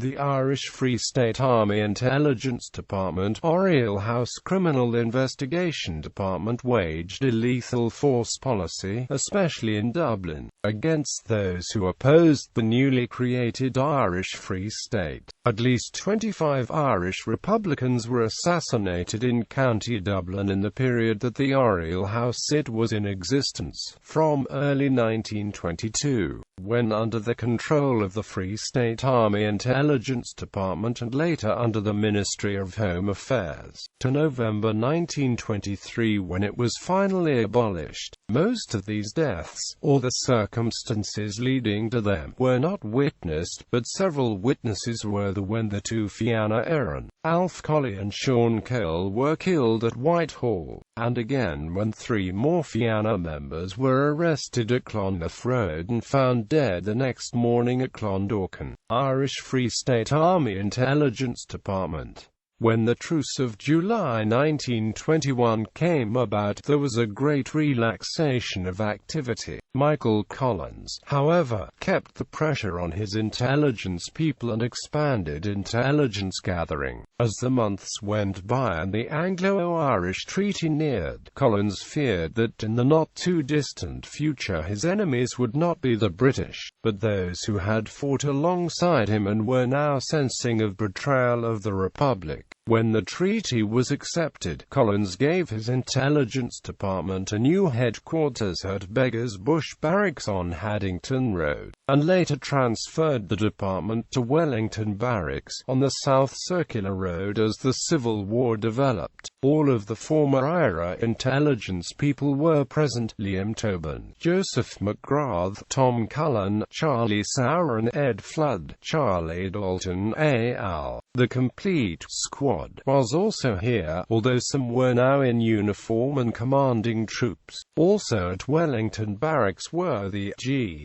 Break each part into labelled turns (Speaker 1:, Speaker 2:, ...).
Speaker 1: The Irish Free State Army Intelligence Department, Oriel House Criminal Investigation Department waged a lethal force policy, especially in Dublin, against those who opposed the newly created Irish Free State. At least 25 Irish Republicans were assassinated in County Dublin in the period that the Oriel House CID was in existence, from early 1922, when under the control of the Free State Army Intelligence Department and later under the Ministry of Home Affairs, to November 1923 when it was finally abolished. Most of these deaths, or the circumstances leading to them, were not witnessed, but several witnesses were when the two Fianna Éireann, Alf Colley and Sean Cole, were killed at Whitehall, and again when 3 more Fianna members were arrested at Clonliffe Road and found dead the next morning at Clondalkin. Irish Free State Army Intelligence Department. When the Truce of July 1921 came about, there was a great relaxation of activity. Michael Collins, however, kept the pressure on his intelligence people and expanded intelligence gathering. As the months went by and the Anglo-Irish Treaty neared, Collins feared that in the not-too-distant future his enemies would not be the British, but those who had fought alongside him and were now sensing of betrayal of the Republic. When the treaty was accepted, Collins gave his intelligence department a new headquarters at Beggars Bush Barracks on Haddington Road, and later transferred the department to Wellington Barracks, on the South Circular Road as the Civil War developed. All of the former IRA intelligence people were present: Liam Tobin, Joseph McGrath, Tom Cullen, Charlie Sauer and Ed Flood. Charlie Dalton al. The complete squad was also here, although some were now in uniform and commanding troops. Also at Wellington Barracks were the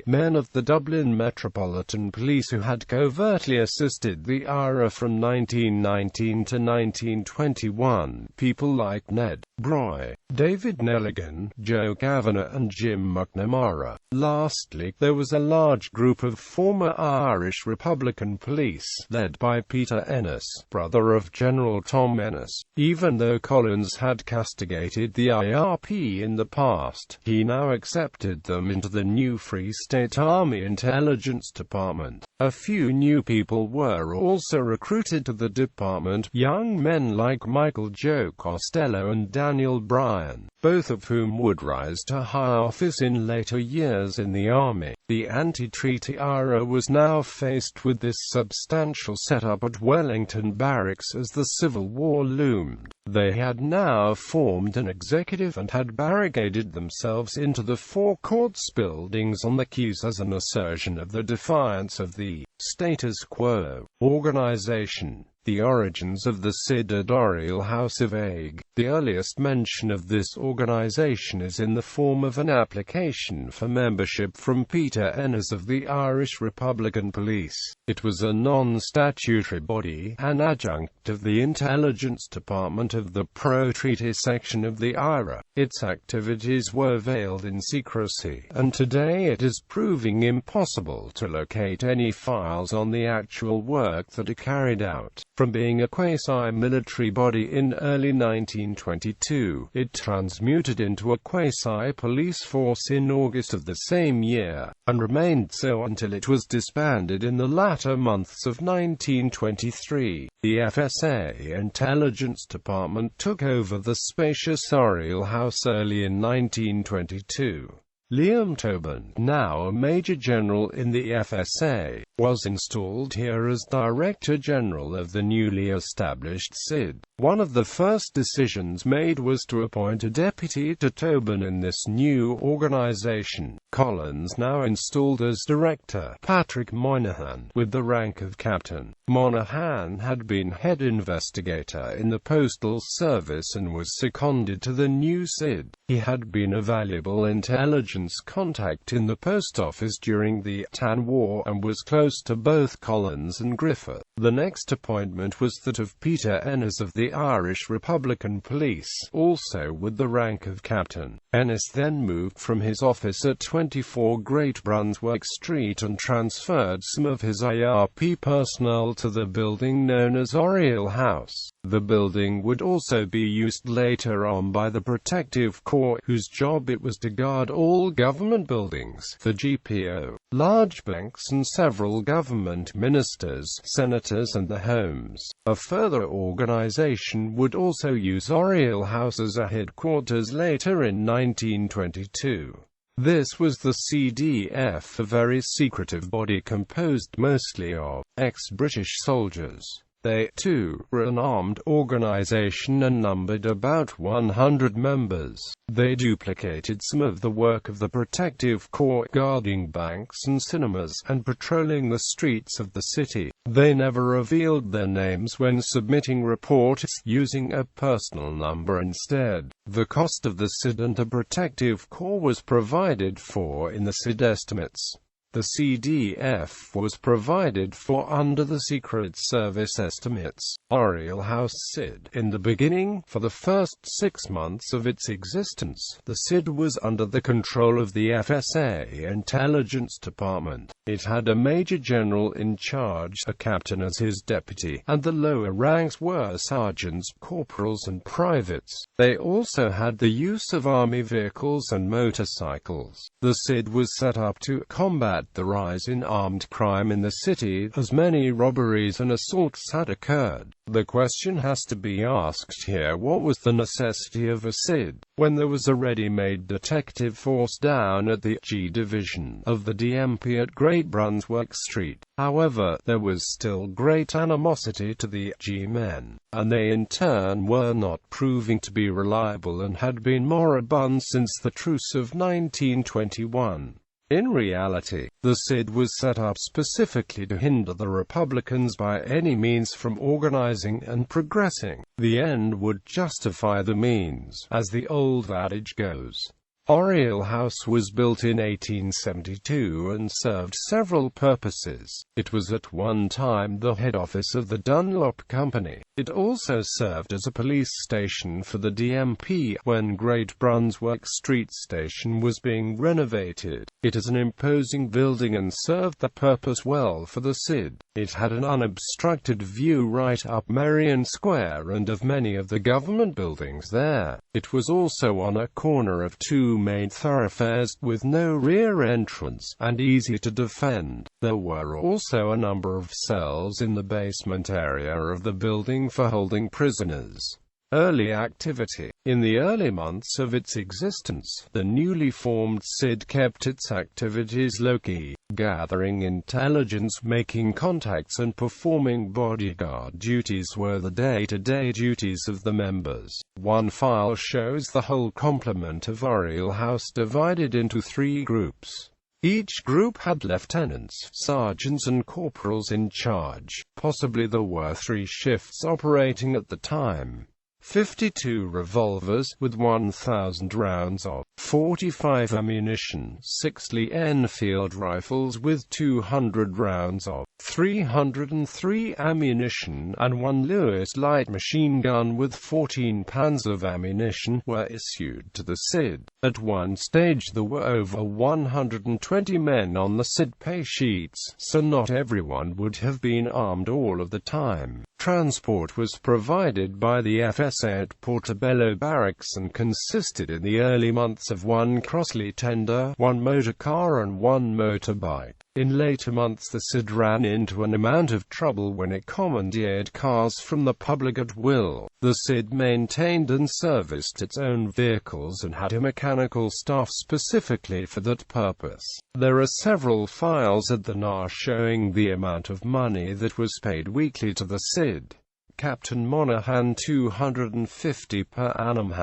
Speaker 1: men of the Dublin Metropolitan Police who had covertly assisted the IRA from 1919 to 1921. People like Ned Broy, David Nelligan, Joe Kavanagh and Jim McNamara. Lastly, there was a large group of former Irish Republican police, led by Peter Ennis, brother of General Tom Ennis. Even though Collins had castigated the IRP in the past, he now accepted them into the new Free State Army Intelligence Department. A few new people were also recruited to the department, young men like Michael Joe Costello and Daniel Bryan, both of whom would rise to high office in later years in the army. The anti-treaty IRA was now faced with this substantial setup at Wellington Barracks as the Civil War loomed. They had now formed an executive and had barricaded themselves into the 4 courts buildings on the quays as an assertion of the defiance of the status quo. Organization. The origins of the CID at Oriel House CID. The earliest mention of this organization is in the form of an application for membership from Peter Ennis of the Irish Republican Police. It was a non-statutory body, an adjunct of the Intelligence Department of the pro-treaty section of the IRA. Its activities were veiled in secrecy, and today it is proving impossible to locate any files on the actual work that it carried out. From being a quasi-military body in early 1922, it transmuted into a quasi-police force in August of the same year, and remained so until it was disbanded in the latter months of 1923. The FSA Intelligence Department took over the spacious Oriel House early in 1922. Liam Tobin, now a Major General in the FSA, was installed here as Director General of the newly established CID. One of the first decisions made was to appoint a deputy to Tobin in this new organization. Collins now installed as Director, Patrick Moynihan, with the rank of Captain. Moynihan had been head investigator in the Postal Service and was seconded to the new CID. He had been a valuable intelligence contact in the post office during the Tan War and was close to both Collins and Griffith. The next appointment was that of Peter Ennis of the Irish Republican Police, also with the rank of Captain. Ennis then moved from his office at 24 Great Brunswick Street and transferred some of his IRP personnel to the building known as Oriel House. The building would also be used later on by the Protective Corps, whose job it was to guard all government buildings, the GPO, large banks and several government ministers, senators and their homes. A further organization would also use Oriel House as a headquarters later in 1922. This was the CDF, a very secretive body composed mostly of ex-British soldiers. They, too, were an armed organization and numbered about 100 members. They duplicated some of the work of the Protective Corps, guarding banks and cinemas, and patrolling the streets of the city. They never revealed their names when submitting reports, using a personal number instead. The cost of the CID and the Protective Corps was provided for in the CID estimates. The CDF was provided for under the Secret Service estimates. Oriel House CID. In the beginning, for the first 6 months of its existence, the CID was under the control of the FSA Intelligence Department. It had a Major General in charge, a captain as his deputy, and the lower ranks were sergeants, corporals and privates. They also had the use of army vehicles and motorcycles. The CID was set up to combat the rise in armed crime in the city, as many robberies and assaults had occurred. The question has to be asked here: what was the necessity of a CID, when there was a ready-made detective force down at the G Division of the DMP at Great Brunswick Street? However, there was still great animosity to the G men, and they in turn were not proving to be reliable and had been moribund since the truce of 1921. In reality, the CID was set up specifically to hinder the Republicans by any means from organizing and progressing. The end would justify the means, as the old adage goes. Oriel House was built in 1872 and served several purposes. It was at one time the head office of the Dunlop Company. It also served as a police station for the DMP when Great Brunswick Street Station was being renovated. It is an imposing building and served the purpose well for the CID. It had an unobstructed view right up Merrion Square and of many of the government buildings there. It was also on a corner of two main thoroughfares, with no rear entrance, and easy to defend. There were also a number of cells in the basement area of the building for holding prisoners. Early activity. In the early months of its existence, the newly formed CID kept its activities low-key, gathering intelligence, making contacts and performing bodyguard duties were the day-to-day duties of the members. One file shows the whole complement of Oriel House divided into 3 groups. Each group had lieutenants, sergeants and corporals in charge. Possibly there were 3 shifts operating at the time. 52 revolvers, with 1,000 rounds of .45 ammunition, 6 Lee Enfield rifles with 200 rounds of .303 ammunition, and 1 Lewis light machine gun with 14 pounds of ammunition, were issued to the CID. At one stage there were over 120 men on the CID pay sheets, so not everyone would have been armed all of the time. Transport was provided by the FSA at Portobello Barracks and consisted in the early months of 1 Crossley tender, 1 motor car and 1 motorbike. In later months the CID ran into an amount of trouble when it commandeered cars from the public at will. The CID maintained and serviced its own vehicles and had a mechanical staff specifically for that purpose. There are several files at the NAR showing the amount of money that was paid weekly to the CID. Captain Monaghan £250 per annum.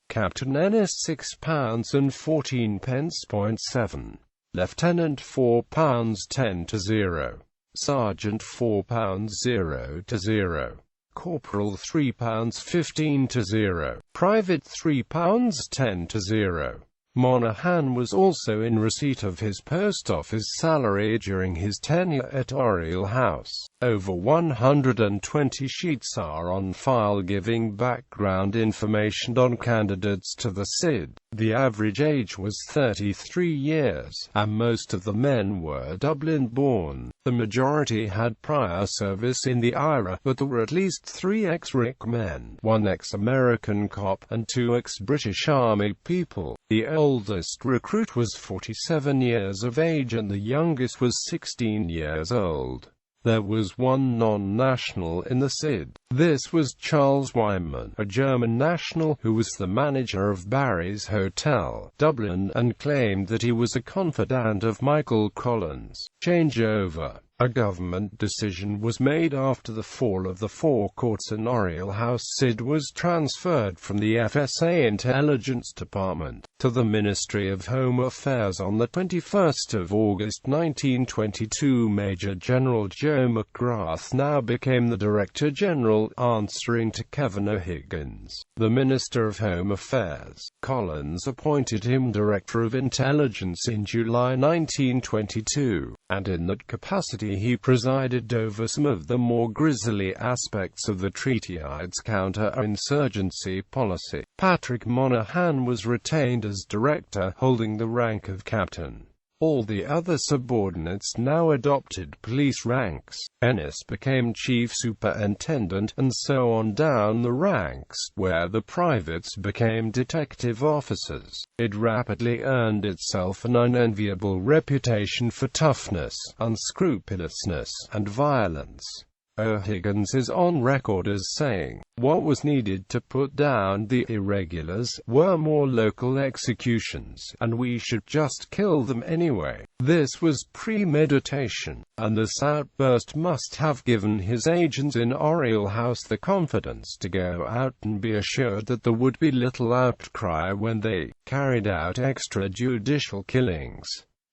Speaker 1: Captain Ennis £6.14.7. Lieutenant £4 10 to 0. Sergeant £4 0 to 0. Corporal £3 15 to 0. Private £3 10 to 0. Monaghan was also in receipt of his post office salary during his tenure at Oriel House. Over 120 sheets are on file giving background information on candidates to the CID. The average age was 33 years, and most of the men were Dublin-born. The majority had prior service in the IRA, but there were at least 3 ex-RIC men, 1 ex-American cop, and 2 ex-British Army people. The oldest recruit was 47 years of age and the youngest was 16 years old. There was 1 non-national in the CID. This was Charles Wyman, a German national, who was the manager of Barry's Hotel, Dublin, and claimed that he was a confidant of Michael Collins. Changeover. A government decision was made after the fall of the 4 courts and Oriel House CID was transferred from the FSA Intelligence Department to the Ministry of Home Affairs on the 21st of August 1922. Major General Joe McGrath now became the Director General, answering to Kevin O'Higgins, the Minister of Home Affairs. Collins appointed him Director of Intelligence in July 1922, and in that capacity he presided over some of the more grisly aspects of the treaty-ides counter-insurgency policy. Patrick Monaghan was retained as director, holding the rank of captain. All the other subordinates now adopted police ranks. Ennis became chief superintendent, and so on down the ranks, where the privates became detective officers. It rapidly earned itself an unenviable reputation for toughness, unscrupulousness, and violence. O'Higgins is on record as saying, "What was needed to put down the irregulars were more local executions, and we should just kill them anyway." This was premeditation, and this outburst must have given his agents in Oriel House the confidence to go out and be assured that there would be little outcry when they carried out extrajudicial killings.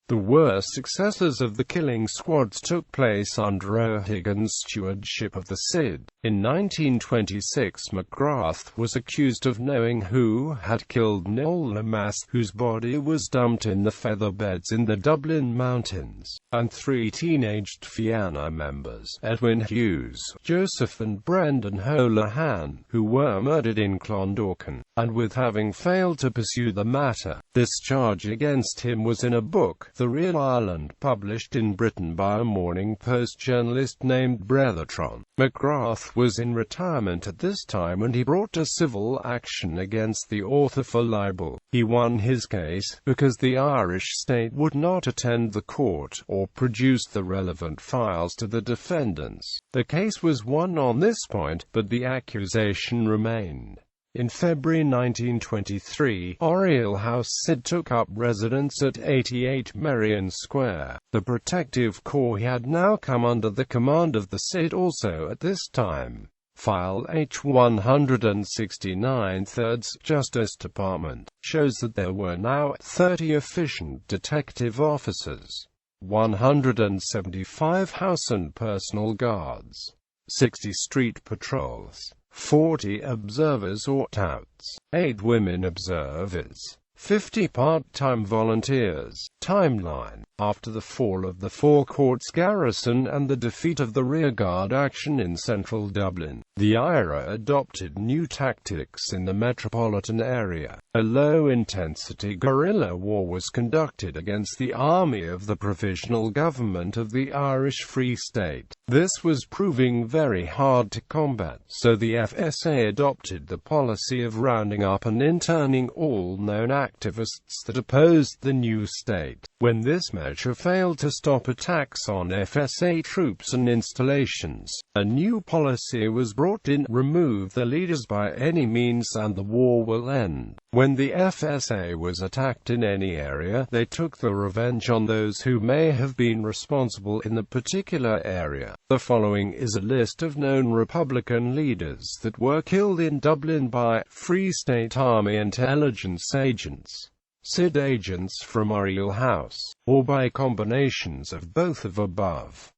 Speaker 1: The worst successes of the killing squads took place under O'Higgins' stewardship of the CID. In 1926, McGrath was accused of knowing who had killed Noel Lamass, whose body was dumped in the featherbeds in the Dublin mountains, and 3 teenaged Fianna members, Edwin Hughes, Joseph and Brendan Holohan, who were murdered in Clondalkin, and with having failed to pursue the matter. This charge against him was in a book, The Real Ireland, published in Britain by a Morning Post journalist named Brethertron. McGrath was in retirement at this time, and he brought a civil action against the author for libel. He won his case, because the Irish state would not attend the court, or produce the relevant files to the defendants. The case was won on this point, but the accusation remained. In February 1923, Oriel House CID took up residence at 88 Merrion Square. The Protective Corps had now come under the command of the CID also at this time. File H-169, 3rd Justice Department, shows that there were now 30 efficient detective officers, 175 house and personal guards, 60 street patrols, 40 observers or touts, 8 women observers, 50 part-time volunteers. Timeline. After the fall of the 4 courts garrison and the defeat of the rearguard action in central Dublin, the IRA adopted new tactics in the metropolitan area. A low-intensity guerrilla war was conducted against the army of the Provisional Government of the Irish Free State. This was proving very hard to combat, so the FSA adopted the policy of rounding up and interning all known activists that opposed the new state. When this measure failed to stop attacks on FSA troops and installations, a new policy was brought in: remove the leaders by any means and the war will end. When the FSA was attacked in any area, they took the revenge on those who may have been responsible in the particular area. The following is a list of known Republican leaders that were killed in Dublin by Free State Army intelligence agents, CID agents from Oriel House, or by combinations of both of above.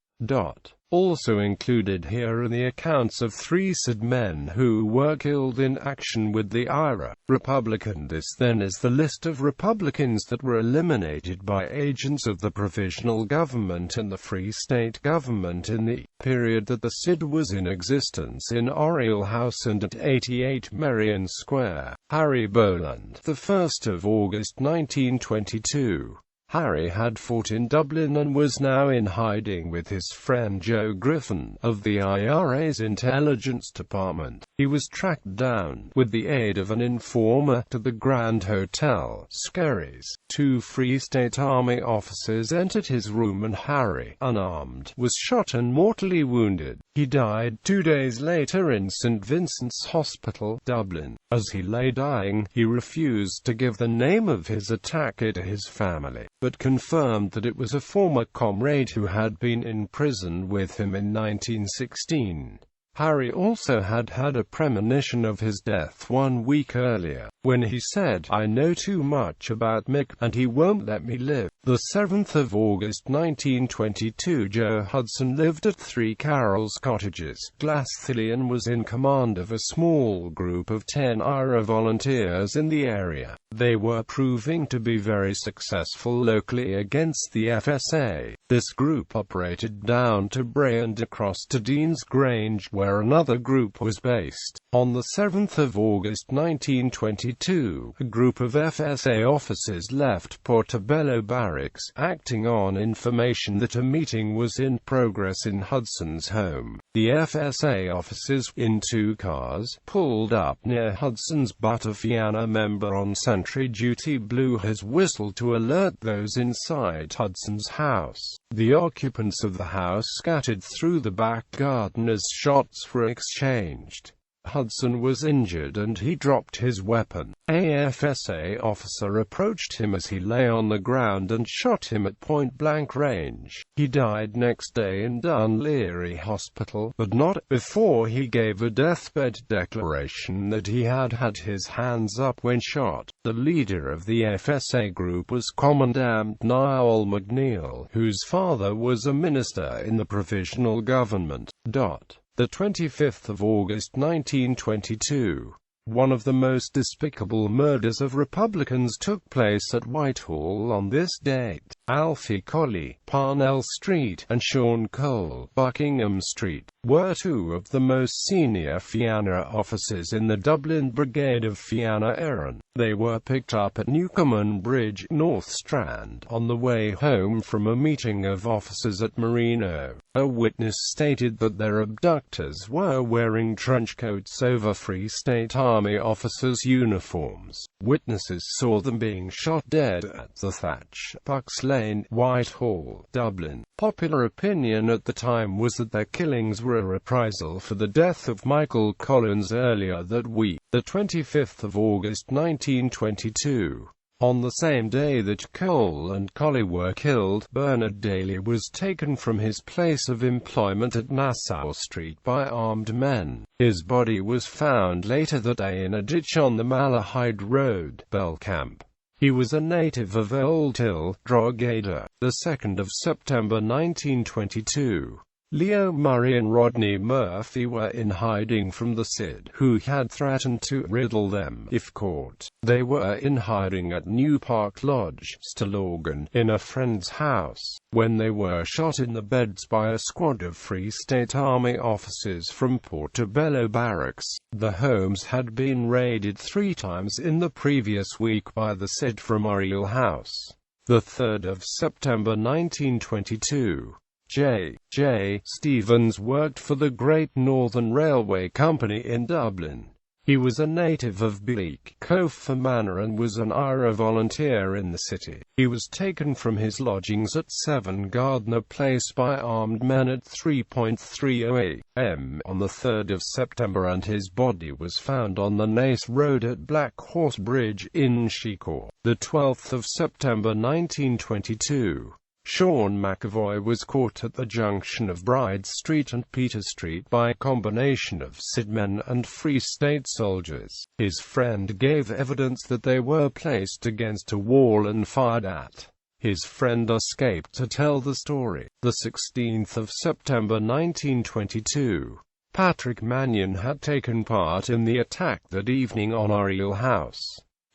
Speaker 1: Also included here are the accounts of 3 CID men who were killed in action with the IRA Republican. This then is the list of Republicans that were eliminated by agents of the Provisional Government and the Free State Government in the period that the CID was in existence in Oriel House and at 88 Merrion Square. Harry Boland, the 1st of August 1922. Harry had fought in Dublin and was now in hiding with his friend Joe Griffin, of the IRA's Intelligence Department. He was tracked down, with the aid of an informer, to the Grand Hotel, Skerries. 2 Free State Army officers entered his room and Harry, unarmed, was shot and mortally wounded. He died 2 days later in St Vincent's Hospital, Dublin. As he lay dying, he refused to give the name of his attacker to his family, but confirmed that it was a former comrade who had been in prison with him in 1916. Harry also had had a premonition of his death 1 week earlier, when he said, "I know too much about Mick, and he won't let me live." The 7th of August 1922, Joe Hudson lived at 3 Carroll's Cottages, Glasthilly, and was in command of a small group of 10 IRA volunteers in the area. They were proving to be very successful locally against the FSA. This group operated down to Bray and across to Dean's Grange, where another group was based. On the 7th of August 1922, a group of FSA officers left Portobello Barracks, acting on information that a meeting was in progress in Hudson's home. The FSA officers, in 2 cars, pulled up near Hudson's, but a Fianna member on sentry duty blew his whistle to alert those inside Hudson's house. The occupants of the house scattered through the back garden as shots were exchanged. Hudson was injured and he dropped his weapon. A FSA officer approached him as he lay on the ground and shot him at point-blank range. He died next day in Dun Laoghaire Hospital, but not before he gave a deathbed declaration that he had had his hands up when shot. The leader of the FSA group was Commandant Niall McNeill, whose father was a minister in the Provisional Government. The 25th of August 1922. One of the most despicable murders of Republicans took place at Whitehall on this date. Alfie Colley, Parnell Street, and Sean Cole, Buckingham Street, were 2 of the most senior Fianna officers in the Dublin Brigade of Fianna Éireann. They were picked up at Newcomen Bridge, North Strand, on the way home from a meeting of officers at Marino. A witness stated that their abductors were wearing trenchcoats over Free State Army officers' uniforms. Witnesses saw them being shot dead at the Thatch, Bucks Lane, Whitehall, Dublin. Popular opinion at the time was that their killings were a reprisal for the death of Michael Collins earlier that week. The 25th of August 1922. On the same day that Cole and Colley were killed, Bernard Daley was taken from his place of employment at Nassau Street by armed men. His body was found later that day in a ditch on the Malahide Road, Belcamp. He was a native of Old Hill, Drogheda. The 2nd of September 1922. Leo Murray and Rodney Murphy were in hiding from the CID, who had threatened to riddle them if caught. They were in hiding at New Park Lodge, Stillorgan, in a friend's house, when they were shot in the beds by a squad of Free State Army officers from Portobello Barracks. The homes had been raided 3 times in the previous week by the CID from Oriel House. The 3rd of September 1922. J. Stevens worked for the Great Northern Railway Company in Dublin. He was a native of Bleak, Cofa Manor, and was an IRA volunteer in the city. He was taken from his lodgings at 7 Gardner Place by armed men at 3:30 a.m. on the 3rd of September, and his body was found on the Naas Road at Black Horse Bridge in Chicoor. The 12th of September 1922. Sean McAvoy was caught at the junction of Bride Street and Peter Street by a combination of CID men and Free State soldiers. His friend gave evidence that they were placed against a wall and fired at. His friend escaped to tell the story. The 16th of September 1922. Patrick Mannion had taken part in the attack that evening on Oriel House.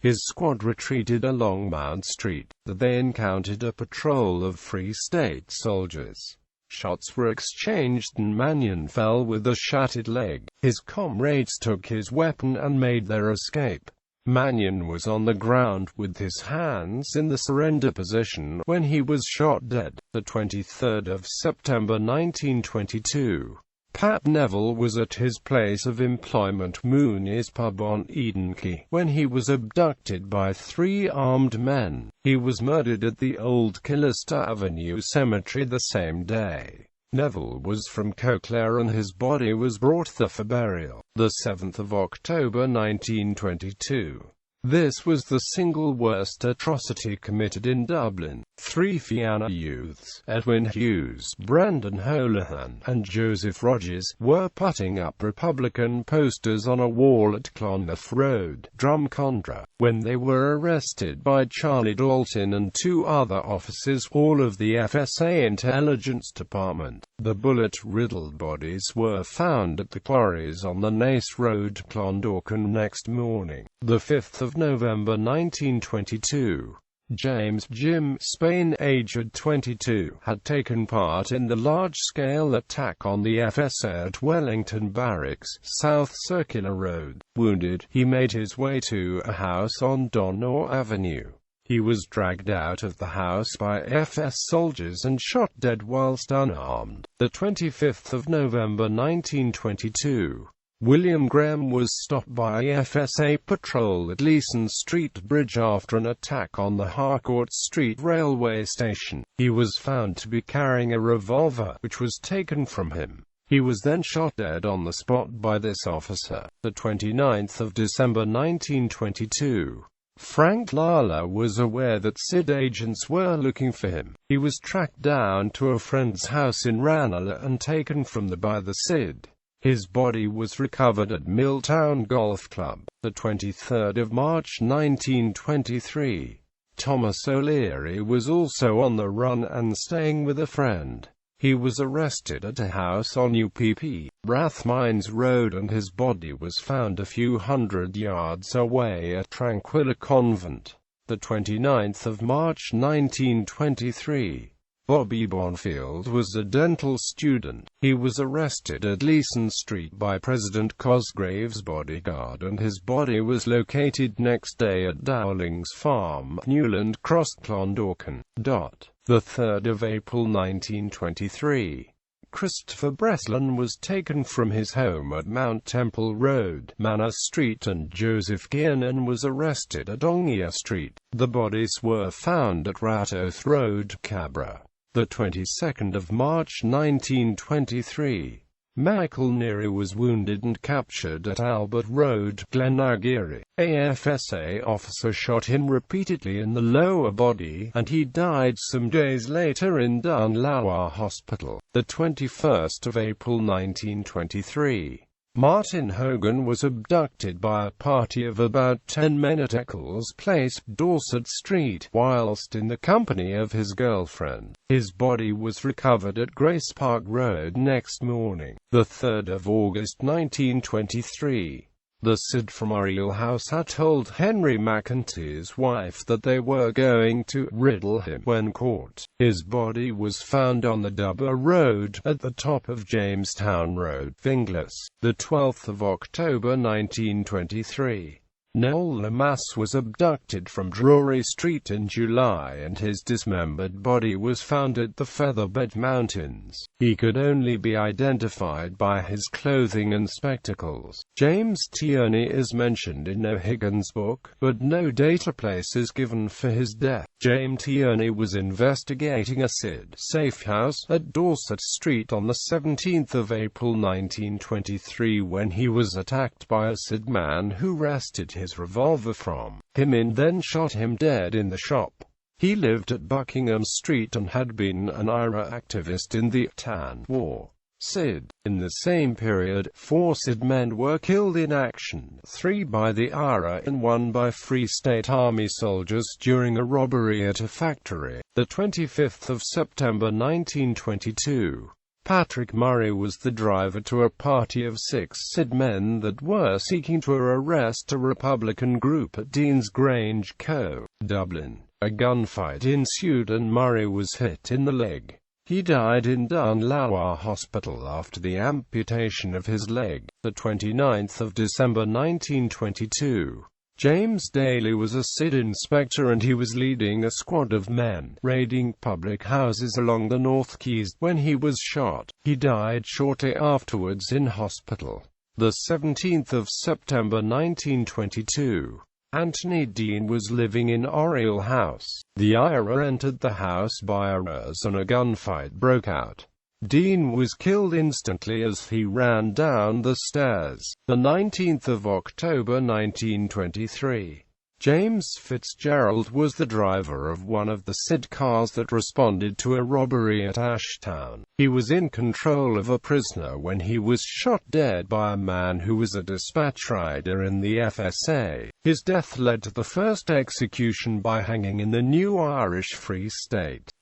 Speaker 1: His squad retreated along Mount Street. They encountered a patrol of Free State soldiers. Shots were exchanged and Mannion fell with a shattered leg. His comrades took his weapon and made their escape. Mannion was on the ground with his hands in the surrender position when he was shot dead. The 23rd of September 1922. Pat Neville was at his place of employment, Mooney's pub on Eden Quay, when he was abducted by 3 armed men. He was murdered at the Old Killista Avenue Cemetery the same day. Neville was from Coquelin and his body was brought there for burial. The 7th of October 1922. This was the single worst atrocity committed in Dublin. 3 Fianna youths, Edwin Hughes, Brendan Holohan, and Joseph Rogers, were putting up Republican posters on a wall at Clonliffe Road, Drumcondra, when they were arrested by Charlie Dalton and 2 other officers, all of the FSA Intelligence Department. The bullet-riddled bodies were found at the quarries on the Naas Road, Clondalkin next morning. The 5th of November 1922. James Jim Spain, aged 22, had taken part in the large-scale attack on the FSA at Wellington Barracks, South Circular Road. Wounded, he made his way to a house on Donor Avenue. He was dragged out of the house by FS soldiers and shot dead whilst unarmed. The 25th of November 1922. William Graham was stopped by a FSA patrol at Leeson Street Bridge after an attack on the Harcourt Street railway station. He was found to be carrying a revolver, which was taken from him. He was then shot dead on the spot by this officer. The 29th of December 1922. Frank Lala was aware that CID agents were looking for him. He was tracked down to a friend's house in Ranelagh and taken from there by the CID. His body was recovered at Milltown Golf Club. The 23rd of March 1923. Thomas O'Leary was also on the run and staying with a friend. He was arrested at a house on UPP, Rathmines Road, and his body was found a few hundred yards away at Tranquilla Convent. The 29th of March 1923. Bobby Bonfield was a dental student. He was arrested at Leeson Street by President Cosgrave's bodyguard and his body was located next day at Dowling's Farm, Newland Cross, Clondalkin. The 3rd of April 1923. Christopher Breslin was taken from his home at Mount Temple Road, Manor Street, and Joseph Kiernan was arrested at Ongia Street. The bodies were found at Ratoath Road, Cabra. The 22nd of March 1923. Michael Neary was wounded and captured at Albert Road, Glenageary. A FSA officer shot him repeatedly in the lower body, and he died some days later in Dunlawa Hospital. The 21st of April 1923. Martin Hogan was abducted by a party of about 10 men at Eccles Place, Dorset Street, whilst in the company of his girlfriend. His body was recovered at Grace Park Road next morning. The 3rd of August 1923. The CID from Oriel House had told Henry McEntie's wife that they were going to riddle him when caught. His body was found on the Dubber Road, at the top of Jamestown Road, Finglas. The 12th of October 1923. Noel Lamass was abducted from Drury Street in July and his dismembered body was found at the Featherbed Mountains. He could only be identified by his clothing and spectacles. James T. Ernie is mentioned in O'Higgins' book, but no data place is given for his death. James T. Ernie was investigating a CID safe house at Dorset Street on the 17th of April 1923 when he was attacked by a CID man who wrested his revolver from him and then shot him dead in the shop. He lived at Buckingham Street and had been an IRA activist in the Tan War. CID. In the same period, 4 CID men were killed in action, 3 by the IRA and 1 by Free State Army soldiers during a robbery at a factory. The 25th of September 1922. Patrick Murray was the driver to a party of 6 CID men that were seeking to arrest a Republican group at Dean's Grange, Co. Dublin. A gunfight ensued and Murray was hit in the leg. He died in Dunlower Hospital after the amputation of his leg. The 29th of December 1922. James Daley was a CID inspector and he was leading a squad of men raiding public houses along the North Quays when he was shot. He died shortly afterwards in hospital. The 17th of September 1922. Anthony Dean was living in Oriel House. The IRA entered the house by arrows and a gunfight broke out. Dean was killed instantly as he ran down the stairs. The 19th of October 1923. James Fitzgerald was the driver of one of the CID cars that responded to a robbery at Ashtown. He was in control of a prisoner when he was shot dead by a man who was a dispatch rider in the FSA. His death led to the first execution by hanging in the new Irish Free State.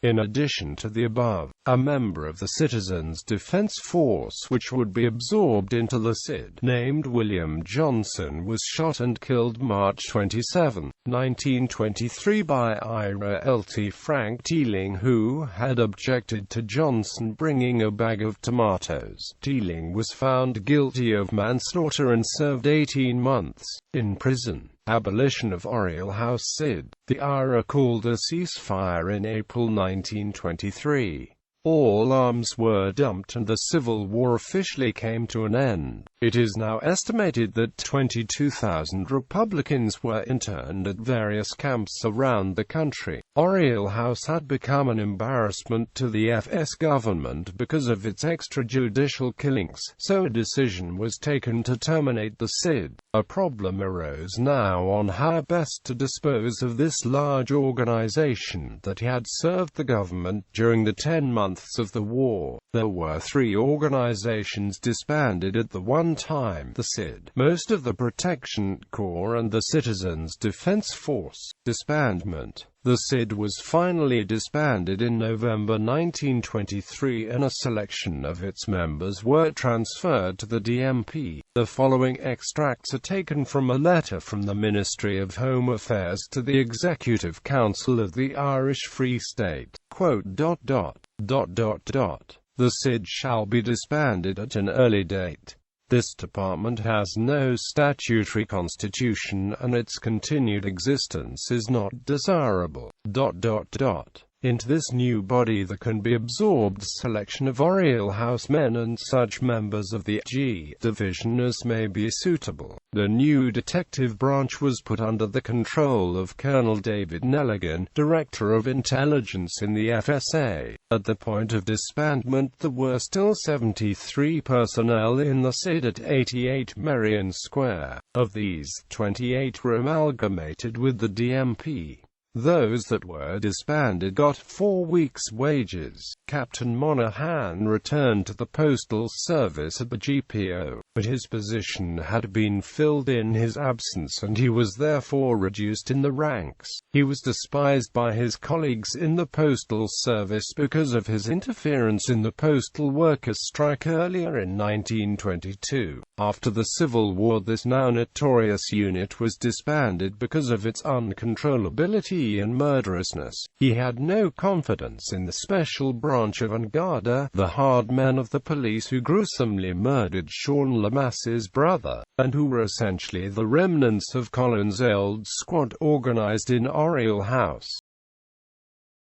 Speaker 1: In addition to the above, a member of the Citizens Defence Force which would be absorbed into the CID, named William Johnson, was shot and killed March 27, 1923 by IRA LT Frank Teeling, who had objected to Johnson bringing a bag of tomatoes. Teeling was found guilty of manslaughter and served 18 months in prison. Abolition of Oriel House CID. The IRA called a ceasefire in April 1923. All arms were dumped and the Civil War officially came to an end. It is now estimated that 22,000 Republicans were interned at various camps around the country. Oriel House had become an embarrassment to the FS government because of its extrajudicial killings, so a decision was taken to terminate the CID. A problem arose now on how best to dispose of this large organization that had served the government during the 10 months of the war. There were 3 organizations disbanded at the one time: the CID, most of the Protection Corps and the Citizens Defence Force. Disbandment. The CID was finally disbanded in November 1923 and a selection of its members were transferred to the DMP. The following extracts are taken from a letter from the Ministry of Home Affairs to the Executive Council of the Irish Free State. Quote, "The CID shall be disbanded at an early date. This department has no statutory constitution and its continued existence is not desirable. Into this new body there can be absorbed selection of Oriel House men and such members of the G division as may be suitable. The new detective branch was put under the control of Colonel David Nelligan, Director of Intelligence in the FSA. At the point of disbandment there were still 73 personnel in the CID at 88 Merrion Square. Of these, 28 were amalgamated with the DMP. Those that were disbanded got 4 weeks' wages. Captain Monaghan returned to the Postal Service at the GPO, but his position had been filled in his absence and he was therefore reduced in the ranks. He was despised by his colleagues in the Postal Service because of his interference in the postal workers' strike earlier in 1922. After the Civil War, this now notorious unit was disbanded because of its uncontrollability and murderousness. He had no confidence in the special branch of An Garda, the hard men of the police who gruesomely murdered Sean Lamasse's brother, and who were essentially the remnants of Collins' old squad organized in Oriel House.